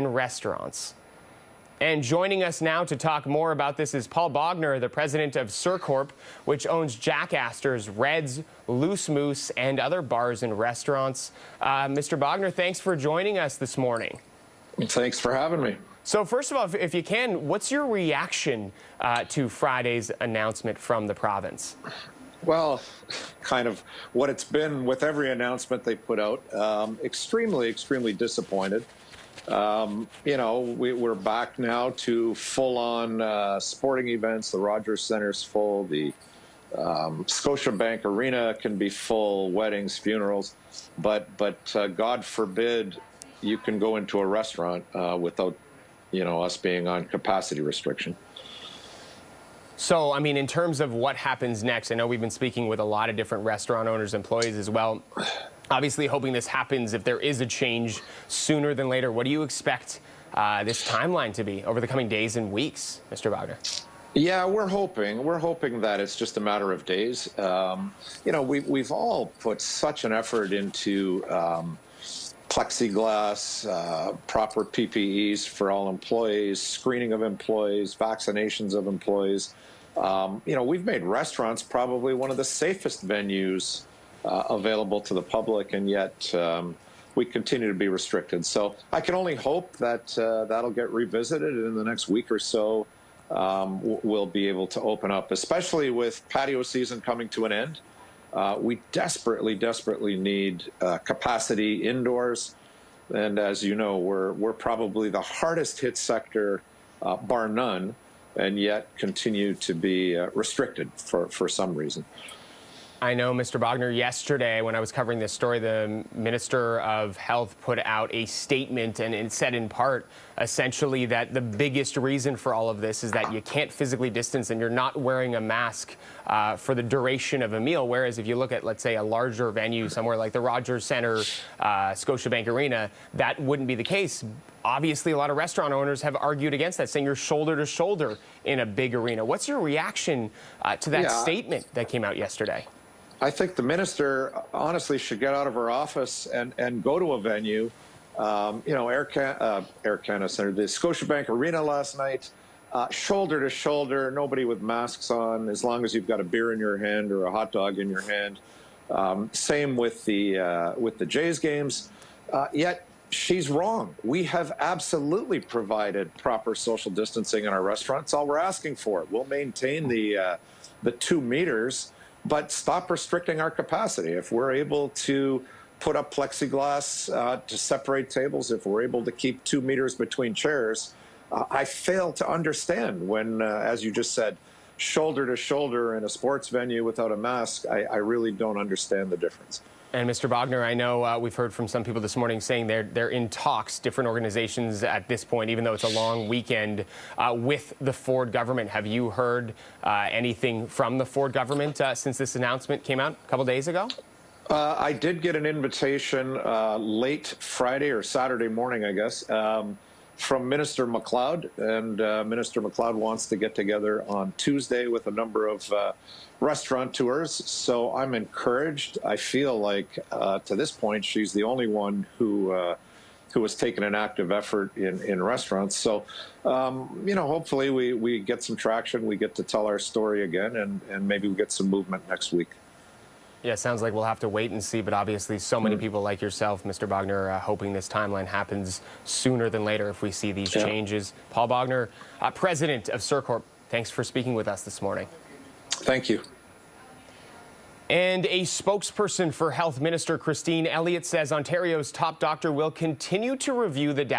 and restaurants. And joining us now to talk more about this is Paul Bogner, the president of Surcorp, which owns Jack Astor's, Red's, Loose Moose, and other bars and restaurants. Mr. Bogner, thanks for joining us this morning. Thanks for having me. So first of all, if you can, what's your reaction to Friday's announcement from the province? Well, kind of what it's been with every announcement they put out. Extremely disappointed. We're back now to full-on sporting events. The Rogers Center's full. The Scotiabank Arena can be full. Weddings, funerals, but God forbid you can go into a restaurant without, us being on capacity restriction. So, I mean, in terms of what happens next, I know we've been speaking with a lot of different restaurant owners, employees as well. Obviously, hoping this happens if there is a change sooner than later. What do you expect this timeline to be over the coming days and weeks, Mr. Bogner? Yeah, we're hoping that it's just a matter of days. We've all put such an effort into plexiglass, proper PPEs for all employees, screening of employees, vaccinations of employees. We've made restaurants probably one of the safest venues available to the public, and yet we continue to be restricted. So I can only hope that that'll get revisited in the next week or so. We'll be able to open up, especially with patio season coming to an end. We desperately need capacity indoors. And as you know, we're probably the hardest hit sector, bar none, and yet continue to be restricted for some reason. I know, Mr. Bogner, yesterday when I was covering this story, the Minister of Health put out a statement, and it said in part, essentially, that the biggest reason for all of this is that you can't physically distance and you're not wearing a mask for the duration of a meal. Whereas if you look at, let's say, a larger venue somewhere like the Rogers Centre, Scotiabank Arena, that wouldn't be the case. Obviously, a lot of restaurant owners have argued against that, saying you're shoulder to shoulder in a big arena. What's your reaction to that statement that came out yesterday? I think the minister honestly should get out of her office and go to a venue. Air Canada Centre, the Scotiabank Arena last night, shoulder to shoulder, nobody with masks on, as long as you've got a beer in your hand or a hot dog in your hand. Same with the Jays games. Yet she's wrong. We have absolutely provided proper social distancing in our restaurants. All we're asking for. We'll maintain the 2 meters. But stop restricting our capacity. If we're able to put up plexiglass to separate tables, if we're able to keep 2 meters between chairs, I fail to understand when, as you just said, shoulder to shoulder in a sports venue without a mask. I really don't understand the difference. And Mr. Bogner, I know we've heard from some people this morning saying they're in talks, different organizations at this point, even though it's a long weekend, with the Ford government. Have you heard anything from the Ford government since this announcement came out a couple days ago? I did get an invitation late Friday or Saturday morning, I guess, from Minister MacLeod, and Minister MacLeod wants to get together on Tuesday with a number of restaurateurs. So I'm encouraged. I feel like to this point she's the only one who has taken an active effort in restaurants. So hopefully we get some traction. We get to tell our story again, and maybe we get some movement next week. Yeah, sounds like we'll have to wait and see, but obviously so many people like yourself, Mr. Bogner, hoping this timeline happens sooner than later if we see these changes. Paul Bogner, president of Surcorp, thanks for speaking with us this morning. Thank you. And a spokesperson for Health Minister Christine Elliott says Ontario's top doctor will continue to review the data